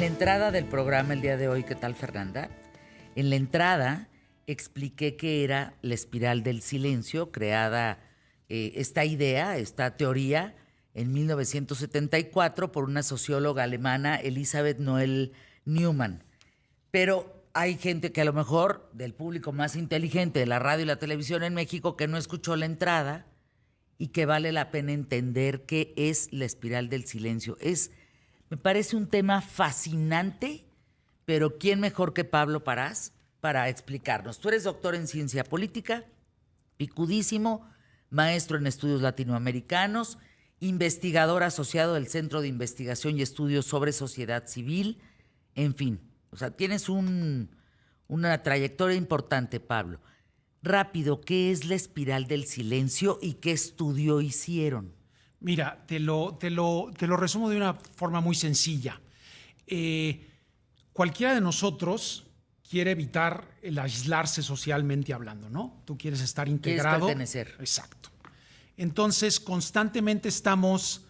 la entrada del programa el día de hoy, ¿qué tal, Fernanda? En la entrada expliqué qué era la espiral del silencio, creada esta idea, esta teoría, en 1974 por una socióloga alemana, Elisabeth Noel Neumann. Pero hay gente que a lo mejor, del público más inteligente de la radio y la televisión en México, que no escuchó la entrada y que vale la pena entender qué es la espiral del silencio. Me parece un tema fascinante, pero ¿quién mejor que Pablo Parás para explicarnos? Tú eres doctor en ciencia política, picudísimo, maestro en estudios latinoamericanos, investigador asociado del Centro de Investigación y Estudios sobre Sociedad Civil, en fin, o sea, tienes una trayectoria importante, Pablo. Rápido, ¿qué es la espiral del silencio y qué estudio hicieron? Mira, te lo resumo de una forma muy sencilla. Cualquiera de nosotros quiere evitar el aislarse socialmente hablando, ¿no? Tú quieres estar integrado. Quieres pertenecer. Exacto. Entonces, constantemente estamos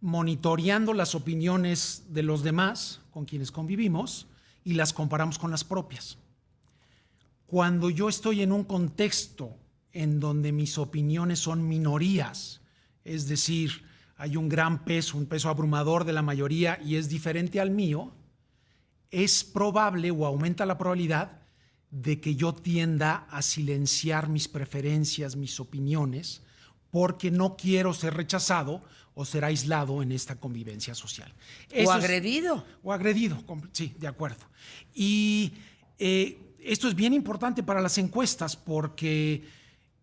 monitoreando las opiniones de los demás con quienes convivimos y las comparamos con las propias. Cuando yo estoy en un contexto en donde mis opiniones son minorías, es decir, hay un gran peso, un peso abrumador de la mayoría y es diferente al mío, es probable o aumenta la probabilidad de que yo tienda a silenciar mis preferencias, mis opiniones, porque no quiero ser rechazado o ser aislado en esta convivencia social. O agredido. O agredido, sí, de acuerdo. Y esto es bien importante para las encuestas porque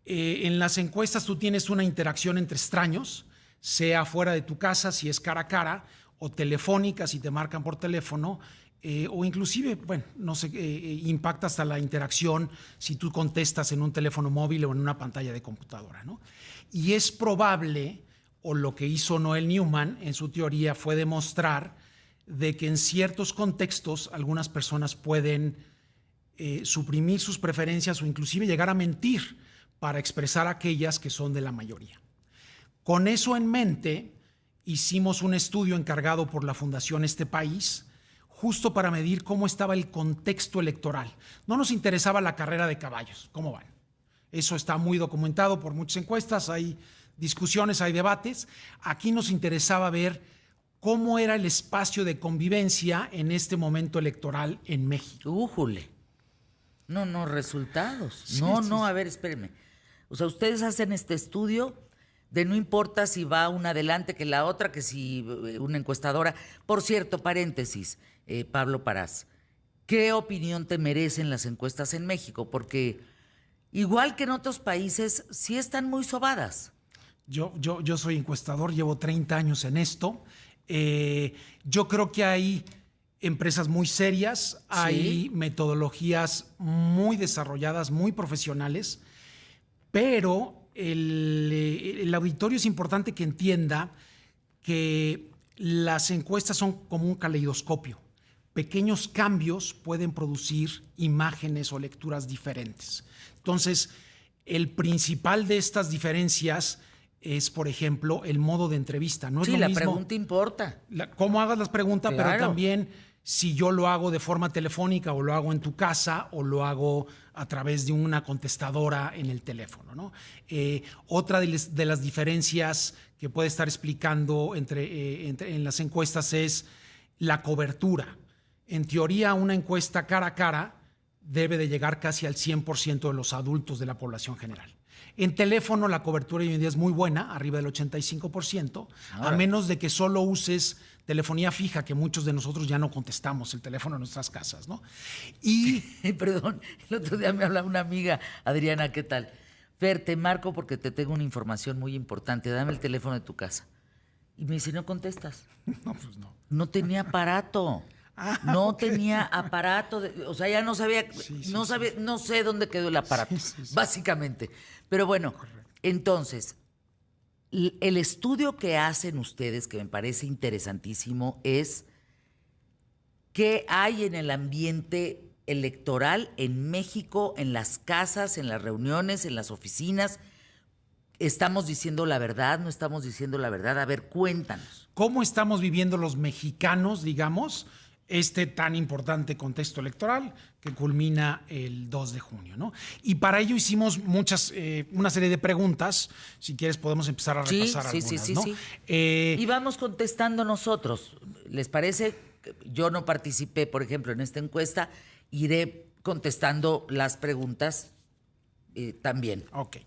en las encuestas tú tienes una interacción entre extraños, sea fuera de tu casa, si es cara a cara, o telefónica, si te marcan por teléfono, o inclusive, bueno, no sé, impacta hasta la interacción si tú contestas en un teléfono móvil o en una pantalla de computadora, ¿no? Y es probable, o lo que hizo Noel Neumann en su teoría fue demostrar de que en ciertos contextos algunas personas pueden suprimir sus preferencias o inclusive llegar a mentir para expresar aquellas que son de la mayoría. Con eso en mente, hicimos un estudio encargado por la Fundación Este País, justo para medir cómo estaba el contexto electoral. No nos interesaba la carrera de caballos, cómo van. Eso está muy documentado por muchas encuestas, hay discusiones, hay debates. Aquí nos interesaba ver cómo era el espacio de convivencia en este momento electoral en México. ¡Újule! No, resultados. Sí, No, a ver, espérenme. O sea, ustedes hacen este estudio de no importa si va una adelante que la otra, que si una encuestadora. Por cierto, paréntesis, Pablo Parás, ¿qué opinión te merecen las encuestas en México? Porque igual que en otros países, sí están muy sobadas. Yo soy encuestador, llevo 30 años en esto. Yo creo que hay empresas muy serias, hay metodologías muy desarrolladas, muy profesionales, pero el auditorio es importante que entienda que las encuestas son como un caleidoscopio. Pequeños cambios pueden producir imágenes o lecturas diferentes. Entonces, el principal de estas diferencias es, por ejemplo, el modo de entrevista. No es lo la mismo, pregunta importa. cómo hagas las preguntas, Claro. pero también si yo lo hago de forma telefónica o lo hago en tu casa o lo hago a través de una contestadora en el teléfono, ¿no? Otra de las diferencias que puede estar explicando en las encuestas es la cobertura. En teoría, una encuesta cara a cara debe de llegar casi al 100% de los adultos de la población general. En teléfono la cobertura hoy en día es muy buena, arriba del 85%, a menos de que solo uses telefonía fija, que muchos de nosotros ya no contestamos el teléfono en nuestras casas, ¿no? Y Perdón, el otro día me hablaba una amiga, Adriana, ¿qué tal? Fer, te marco porque te tengo una información muy importante, dame el teléfono de tu casa. Y me dice, no contestas. no, pues no. No tenía aparato. Tenía aparato, o sea, ya no sabía, no sé dónde quedó el aparato, básicamente. Pero bueno, entonces, el estudio que hacen ustedes, que me parece interesantísimo, es qué hay en el ambiente electoral en México, en las casas, en las reuniones, en las oficinas. ¿Estamos diciendo la verdad? ¿No estamos diciendo la verdad? A ver, cuéntanos. ¿Cómo estamos viviendo los mexicanos, digamos, este tan importante contexto electoral que culmina el 2 de junio, ¿no? Y para ello hicimos una serie de preguntas. Si quieres podemos empezar a repasar algunas, ¿no? Sí. Y vamos contestando nosotros. ¿Les parece? Yo no participé, por ejemplo, en esta encuesta. Iré contestando las preguntas también. Ok.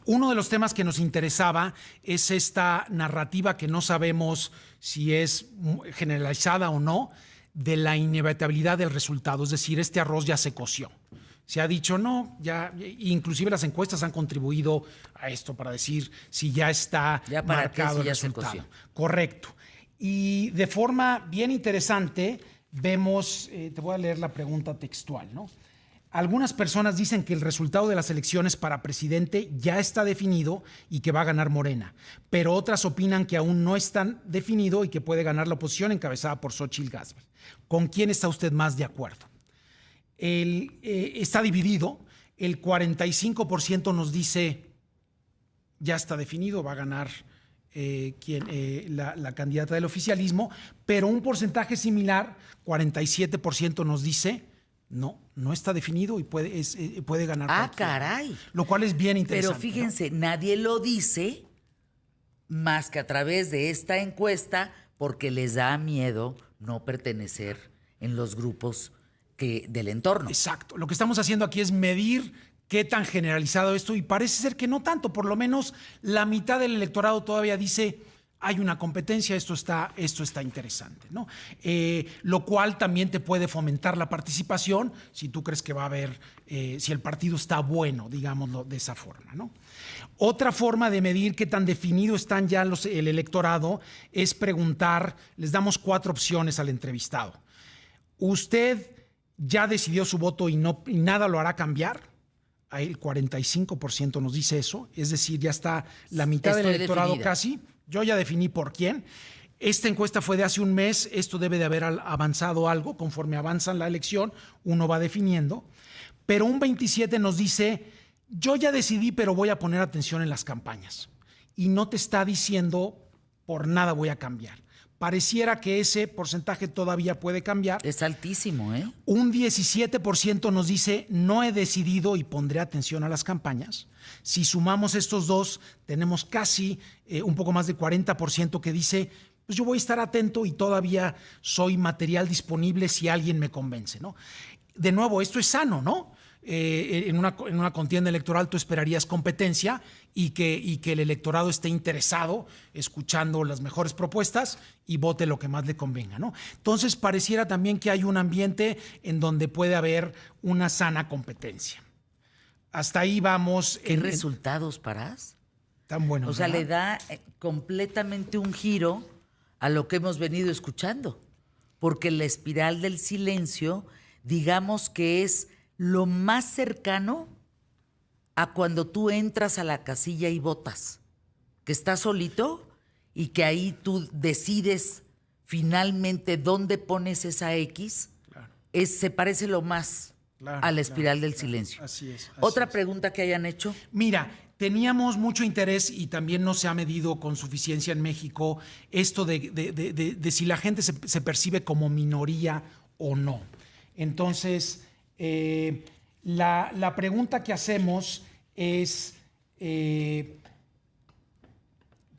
Uno de los temas que nos interesaba es esta narrativa que no sabemos si es generalizada o no, de la inevitabilidad del resultado, es decir, este arroz ya se coció. Se ha dicho, no, ya, inclusive las encuestas han contribuido a esto para decir si ya está marcado el resultado. Correcto. Y de forma bien interesante vemos, te voy a leer la pregunta textual, ¿no? Algunas personas dicen que el resultado de las elecciones para presidente ya está definido y que va a ganar Morena, pero otras opinan que aún no está definido y que puede ganar la oposición encabezada por Xóchitl Gálvez. ¿Con quién está usted más de acuerdo? Está dividido. El 45% nos dice ya está definido, va a ganar la candidata del oficialismo, pero un porcentaje similar, 47% nos dice no está definido y puede ganar. Ah, caray. Lo cual es bien interesante. Pero fíjense, ¿no? Nadie lo dice más que a través de esta encuesta porque les da miedo no pertenecer en los grupos del entorno. Exacto. Lo que estamos haciendo aquí es medir qué tan generalizado esto y parece ser que no tanto. Por lo menos la mitad del electorado todavía dice hay una competencia, esto está interesante, ¿no? Lo cual también te puede fomentar la participación si tú crees que va a haber, si el partido está bueno, digámoslo de esa forma, ¿no? Otra forma de medir qué tan definido están ya el electorado es preguntar, les damos 4 opciones al entrevistado. ¿Usted ya decidió su voto y nada lo hará cambiar? Ahí el 45% nos dice eso, es decir, ya está la mitad del electorado definida. Casi. Yo ya definí por quién. Esta encuesta fue de hace un mes, esto debe de haber avanzado algo, conforme avanza la elección, uno va definiendo, pero un 27% nos dice, yo ya decidí, pero voy a poner atención en las campañas. Y no te está diciendo, por nada voy a cambiar. Pareciera que ese porcentaje todavía puede cambiar. Es altísimo, ¿eh? Un 17% nos dice, no he decidido y pondré atención a las campañas. Si sumamos estos dos, tenemos casi un poco más de 40% que dice, pues yo voy a estar atento y todavía soy material disponible si alguien me convence, ¿no? De nuevo, esto es sano, ¿no? En una contienda electoral tú esperarías competencia y que el electorado esté interesado escuchando las mejores propuestas y vote lo que más le convenga, ¿no? Entonces pareciera también que hay un ambiente en donde puede haber una sana competencia. Hasta ahí vamos. ¿Qué resultados, Parás? Tan buenos. O sea, ¿verdad? Le da completamente un giro a lo que hemos venido escuchando, porque la espiral del silencio, digamos que es lo más cercano a cuando tú entras a la casilla y votas, que estás solito y que ahí tú decides finalmente dónde pones esa X, claro. Se parece lo más a la espiral del silencio. Así es. ¿Otra pregunta que hayan hecho? Mira, teníamos mucho interés y también no se ha medido con suficiencia en México esto de si la gente se percibe como minoría o no. Entonces, la pregunta que hacemos es,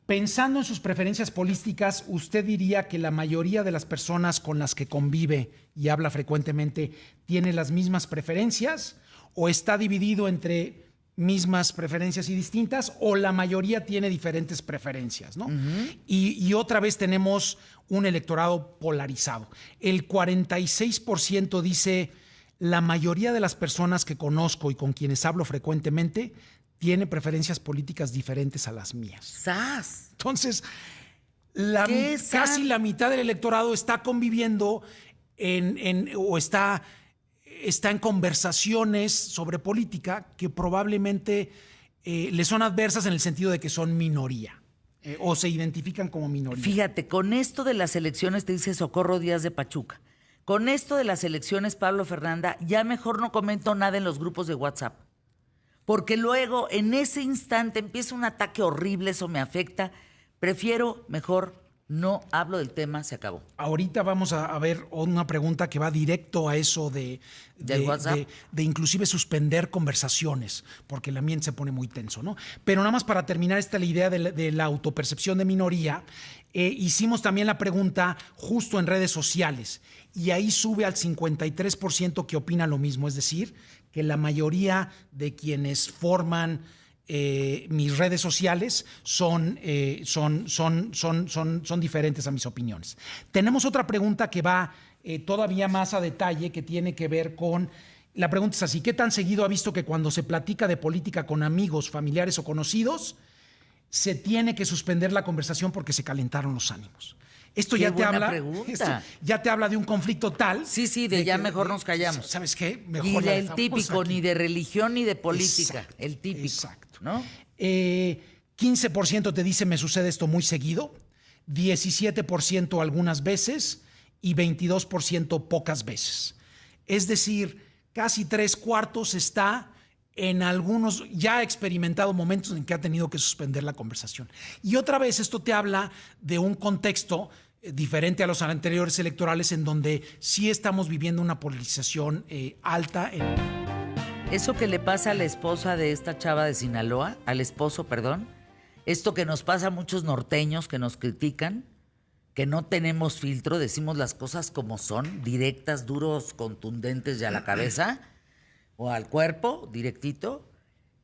pensando en sus preferencias políticas, ¿usted diría que la mayoría de las personas con las que convive y habla frecuentemente tiene las mismas preferencias? ¿O está dividido entre mismas preferencias y distintas? ¿O la mayoría tiene diferentes preferencias, ¿no? Y otra vez tenemos un electorado polarizado. El 46% dice, la mayoría de las personas que conozco y con quienes hablo frecuentemente tiene preferencias políticas diferentes a las mías. ¡Sas! Entonces, casi la mitad del electorado está conviviendo o está en conversaciones sobre política que probablemente le son adversas en el sentido de que son minoría o se identifican como minoría. Fíjate, con esto de las elecciones, te dice Socorro Díaz de Pachuca, con esto de las elecciones, Pablo Fernanda, ya mejor no comento nada en los grupos de WhatsApp. Porque luego, en ese instante, empieza un ataque horrible, eso me afecta. Prefiero mejor no hablo del tema, se acabó. Ahorita vamos a ver una pregunta que va directo a eso ¿Del WhatsApp? de inclusive suspender conversaciones, porque el ambiente se pone muy tenso, ¿no? Pero nada más para terminar la idea de la autopercepción de minoría, hicimos también la pregunta justo en redes sociales y ahí sube al 53% que opina lo mismo, es decir, que la mayoría de quienes forman mis redes sociales son diferentes a mis opiniones. Tenemos otra pregunta que va todavía más a detalle, que tiene que ver con... La pregunta es así: ¿qué tan seguido ha visto que cuando se platica de política con amigos, familiares o conocidos, se tiene que suspender la conversación porque se calentaron los ánimos? Esto ya te habla, ya te habla de un conflicto tal. Sí, de ya mejor nos callamos. ¿Sabes qué? Mejor y el típico, aquí. Ni de religión ni de política. Exacto, el típico. Exacto. ¿No? 15% te dice me sucede esto muy seguido, 17% algunas veces y 22% pocas veces. Es decir, casi 3/4 está en algunos, ya ha experimentado momentos en que ha tenido que suspender la conversación. Y otra vez esto te habla de un contexto diferente a los anteriores electorales, en donde sí estamos viviendo una polarización alta. Eso que le pasa a la esposa de esta chava de Sinaloa, al esposo, perdón, esto que nos pasa a muchos norteños que nos critican, que no tenemos filtro, decimos las cosas como son, directas, duros, contundentes y a la cabeza o al cuerpo, directito,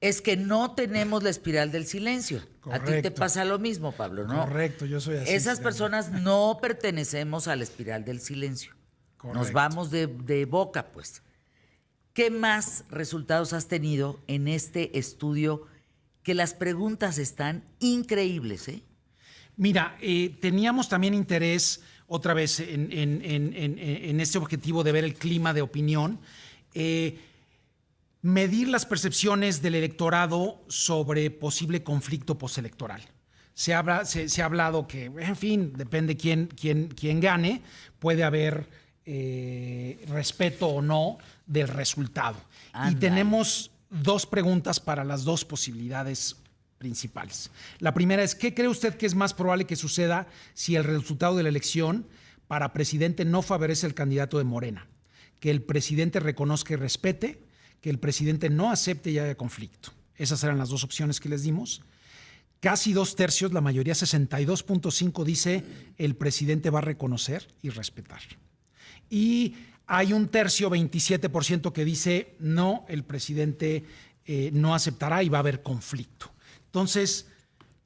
es que no tenemos la espiral del silencio. Correcto. A ti te pasa lo mismo, Pablo, ¿no? Correcto, yo soy así. Esas personas no pertenecemos a la espiral del silencio. Correcto. Nos vamos de boca, pues. ¿Qué más resultados has tenido en este estudio? Que las preguntas están increíbles, ¿eh? Mira, teníamos también interés, otra vez, en este objetivo de ver el clima de opinión, medir las percepciones del electorado sobre posible conflicto postelectoral. Se ha hablado que, en fin, depende quién gane, puede haber respeto o no del resultado. Anda. Y tenemos dos preguntas para las dos posibilidades principales. La primera es: ¿qué cree usted que es más probable que suceda si el resultado de la elección para presidente no favorece al candidato de Morena? Que el presidente reconozca y respete, que el presidente no acepte y haya conflicto. Esas eran las dos opciones que les dimos. Casi 2/3, la mayoría, 62.5, dice el presidente va a reconocer y respetar. Y hay 1/3, 27%, que dice no, el presidente no aceptará y va a haber conflicto. Entonces,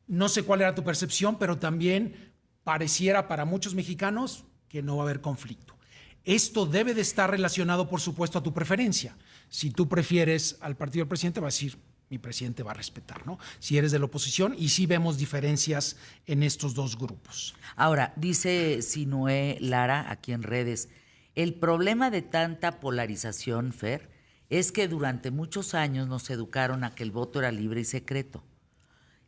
no sé cuál era tu percepción, pero también pareciera para muchos mexicanos que no va a haber conflicto. Esto debe de estar relacionado, por supuesto, a tu preferencia. Si tú prefieres al partido del presidente, va a decir, mi presidente va a respetar, ¿no? Si eres de la oposición, y sí vemos diferencias en estos dos grupos. Ahora, dice Sinué Lara aquí en redes, el problema de tanta polarización, Fer, es que durante muchos años nos educaron a que el voto era libre y secreto.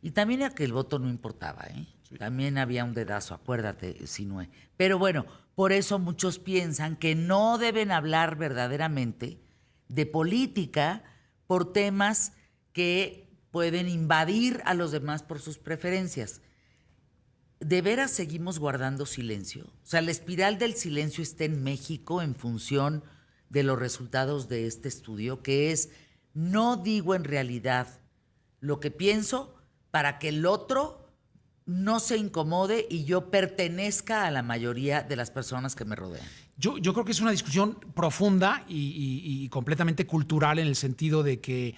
Y también a que el voto no importaba, ¿eh? Sí. También había un dedazo, acuérdate, Sinué. Pero bueno, por eso muchos piensan que no deben hablar verdaderamente de política por temas que pueden invadir a los demás por sus preferencias. ¿De veras seguimos guardando silencio? O sea, la espiral del silencio está en México en función de los resultados de este estudio, que es, no digo en realidad lo que pienso para que el otro no se incomode y yo pertenezca a la mayoría de las personas que me rodean. Yo creo que es una discusión profunda y completamente cultural, en el sentido de que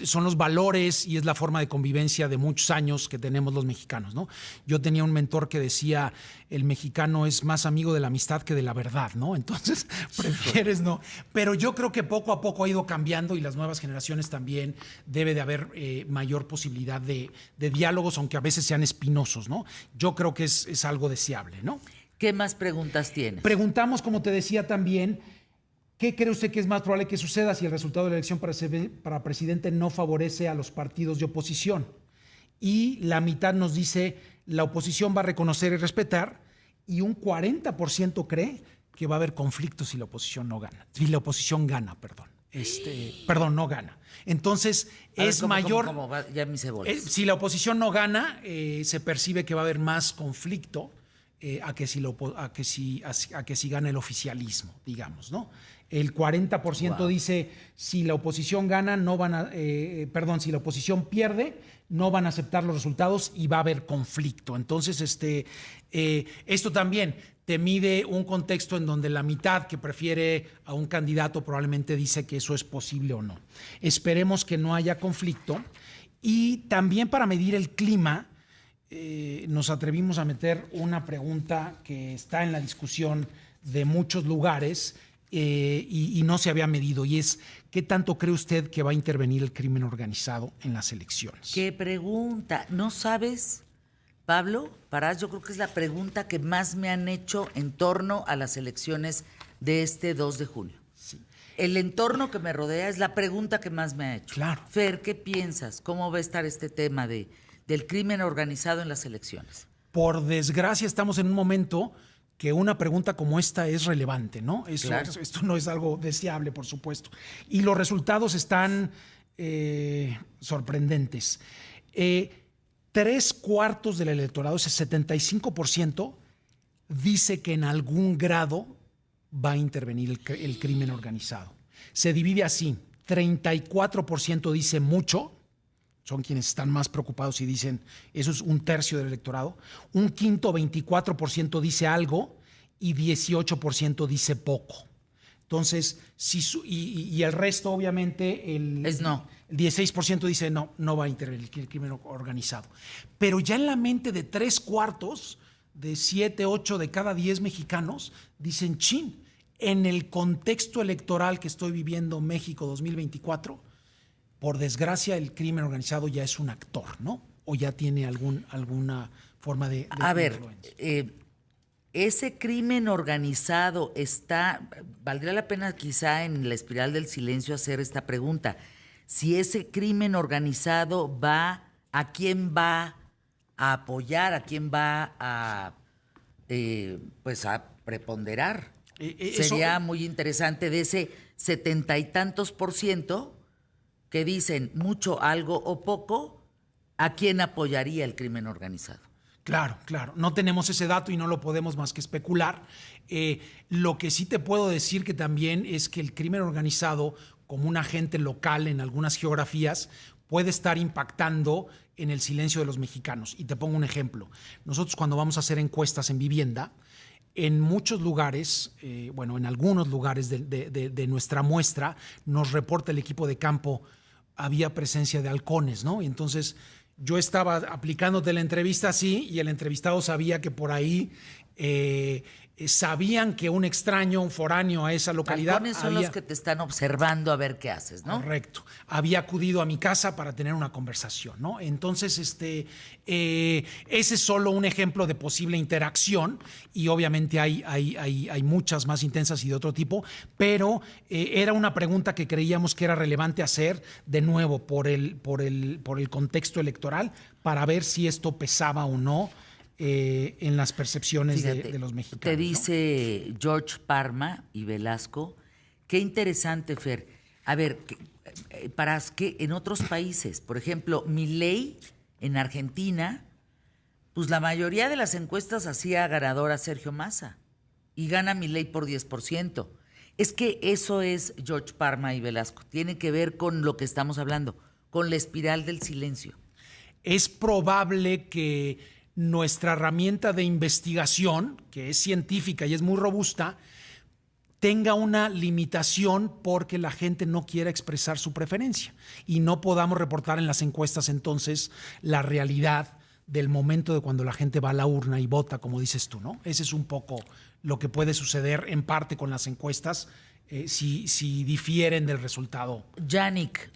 son los valores y es la forma de convivencia de muchos años que tenemos los mexicanos, ¿no? Yo tenía un mentor que decía, el mexicano es más amigo de la amistad que de la verdad, ¿no? Entonces, prefieres no. Pero yo creo que poco a poco ha ido cambiando, y las nuevas generaciones también debe de haber mayor posibilidad de diálogos, aunque a veces sean espinosos, ¿no? Yo creo que es algo deseable, ¿no? ¿Qué más preguntas tienes? Preguntamos, como te decía también, ¿qué cree usted que es más probable que suceda si el resultado de la elección para presidente no favorece a los partidos de oposición? Y la mitad nos dice, la oposición va a reconocer y respetar, y un 40% cree que va a haber conflictos si la oposición no gana, si la oposición gana, perdón. Perdón, no gana. Entonces, A ver, es ¿cómo, mayor. cómo va? Ya me hice bolas. Si la oposición no gana, se percibe que va a haber más conflicto a que si gana el oficialismo, digamos, ¿no? El 40% Wow. dice si la oposición gana, no van a, si la oposición pierde, no van a aceptar los resultados y va a haber conflicto. Entonces, esto también te mide un contexto en donde la mitad que prefiere a un candidato probablemente dice que eso es posible o no. Esperemos que no haya conflicto. Y también para medir el clima, nos atrevimos a meter una pregunta que está en la discusión de muchos lugares y no se había medido, y es, ¿qué tanto cree usted que va a intervenir el crimen organizado en las elecciones? ¿Qué pregunta? ¿No sabes, Pablo Parás? Yo creo que es la pregunta que más me han hecho en torno a las elecciones de este 2 de junio. Sí. El entorno que me rodea es la pregunta que más me ha hecho. Claro. Fer, ¿qué piensas? ¿Cómo va a estar este tema del crimen organizado en las elecciones? Por desgracia, estamos en un momento que una pregunta como esta es relevante, ¿no? Claro. Esto no es algo deseable, por supuesto. Y los resultados están sorprendentes. 3/4 del electorado, ese 75%, dice que en algún grado va a intervenir el crimen organizado. Se divide así: 34% dice mucho, son quienes están más preocupados y dicen, eso es 1/3 del electorado. Un quinto, 24%, dice algo y 18% dice poco. Entonces, y el resto, obviamente, Es no. el 16% dice no va a intervenir el crimen organizado. Pero ya en la mente de 3/4, de 7, 8 de cada 10 mexicanos, dicen, chin, en el contexto electoral que estoy viviendo México 2024, por desgracia, el crimen organizado ya es un actor, ¿no? O ya tiene alguna forma de A ver, influencia. ese crimen organizado está, valdría la pena quizá en la espiral del silencio hacer esta pregunta. Si ese crimen organizado ¿a quién va a apoyar? ¿A quién va pues a preponderar? Sería muy interesante de ese 70 y tantos % que dicen mucho, algo o poco, ¿a quién apoyaría el crimen organizado? Claro, claro. No tenemos ese dato y no lo podemos más que especular. Lo que sí te puedo decir que también es que el crimen organizado, como un agente local en algunas geografías, puede estar impactando en el silencio de los mexicanos. Y te pongo un ejemplo. Nosotros, cuando vamos a hacer encuestas en vivienda, en muchos lugares, en algunos lugares de nuestra muestra, nos reporta el equipo de campo, había presencia de halcones, ¿no? Y entonces yo estaba aplicándote la entrevista así, y el entrevistado sabía que por ahí sabían que un extraño, un foráneo a esa localidad. Halcones son los que te están observando a ver qué haces, ¿no? Correcto. Había acudido a mi casa para tener una conversación, ¿no? Entonces, ese es solo un ejemplo de posible interacción, y obviamente hay muchas más intensas y de otro tipo, pero era una pregunta que creíamos que era relevante hacer, de nuevo, por el contexto electoral, para ver si esto pesaba o no en las percepciones de los mexicanos. Te dice, ¿no?, George Parma y Velasco, qué interesante, Fer. A ver, para que en otros países, por ejemplo, Milei en Argentina, pues la mayoría de las encuestas hacía ganador a Sergio Massa y gana Milei por 10%. Es que eso es George Parma y Velasco. Tiene que ver con lo que estamos hablando, con la espiral del silencio. Es probable que nuestra herramienta de investigación, que es científica y es muy robusta, tenga una limitación porque la gente no quiera expresar su preferencia y no podamos reportar en las encuestas entonces la realidad del momento de cuando la gente va a la urna y vota, como dices tú, ¿no? Ese es un poco lo que puede suceder en parte con las encuestas, si difieren del resultado. Yannick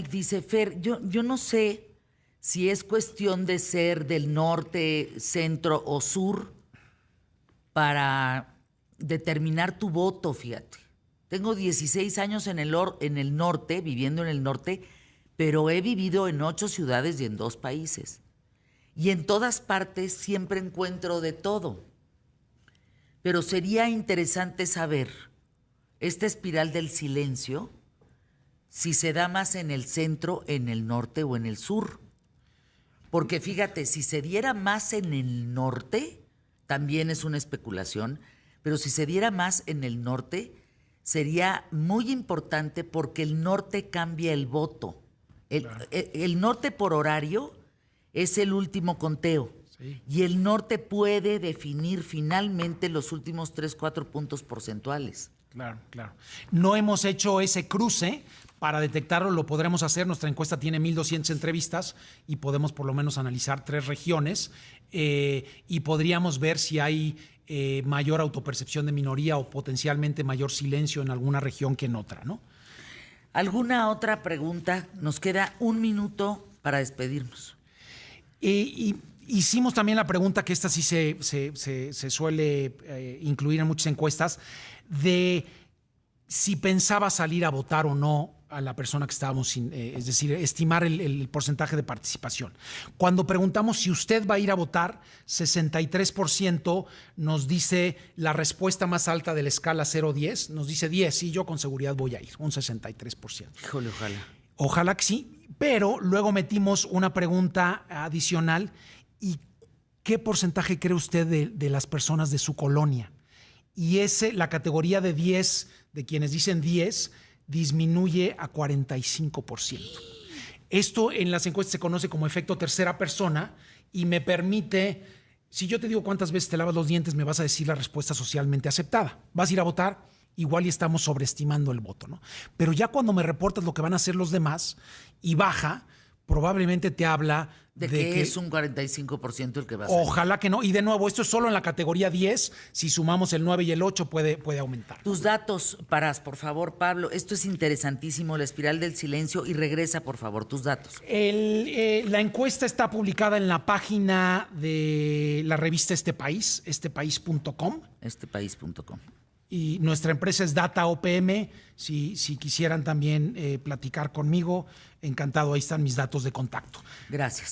dice, Fer, yo no sé si es cuestión de ser del norte, centro o sur para determinar tu voto, fíjate. Tengo 16 años en el norte, viviendo en el norte, pero he vivido en 8 ciudades y en 2 países. Y en todas partes siempre encuentro de todo. Pero sería interesante saber esta espiral del silencio, si se da más en el centro, en el norte o en el sur. Porque fíjate, si se diera más en el norte, también es una especulación, pero si se diera más en el norte, sería muy importante porque el norte cambia el voto. El norte por horario es el último conteo. Sí. Y el norte puede definir finalmente los últimos 3, 4 puntos porcentuales. Claro, claro. No hemos hecho ese cruce. Para detectarlo lo podremos hacer. Nuestra encuesta tiene 1,200 entrevistas y podemos por lo menos analizar 3 regiones y podríamos ver si hay mayor autopercepción de minoría o potencialmente mayor silencio en alguna región que en otra, ¿no? ¿Alguna otra pregunta? Nos queda 1 minuto para despedirnos. Hicimos también la pregunta, que esta sí se suele incluir en muchas encuestas, de si pensaba salir a votar o no a la persona que estábamos, es decir, estimar el porcentaje de participación. Cuando preguntamos si usted va a ir a votar, 63% nos dice la respuesta más alta de la escala 0-10, nos dice 10, sí, yo con seguridad voy a ir, un 63%. Híjole, ojalá. Ojalá que sí, pero luego metimos una pregunta adicional. ¿Y qué porcentaje cree usted de las personas de su colonia? Y la categoría de 10, de quienes dicen 10, disminuye a 45%. Esto en las encuestas se conoce como efecto tercera persona y me permite, si yo te digo cuántas veces te lavas los dientes, me vas a decir la respuesta socialmente aceptada. ¿Vas a ir a votar? Igual y estamos sobreestimando el voto, ¿no? Pero ya cuando me reportas lo que van a hacer los demás y baja, probablemente te habla de que es un 45% el que va a salir. Ojalá que no. Y de nuevo, esto es solo en la categoría 10. Si sumamos el 9 y el 8 puede aumentar. Tus datos, por favor, Pablo. Esto es interesantísimo, la espiral del silencio. Y regresa, por favor, tus datos. La encuesta está publicada en la página de la revista Este País, estepaís.com. Estepaís.com. Y nuestra empresa es Data OPM. Si quisieran también platicar conmigo, encantado. Ahí están mis datos de contacto. Gracias.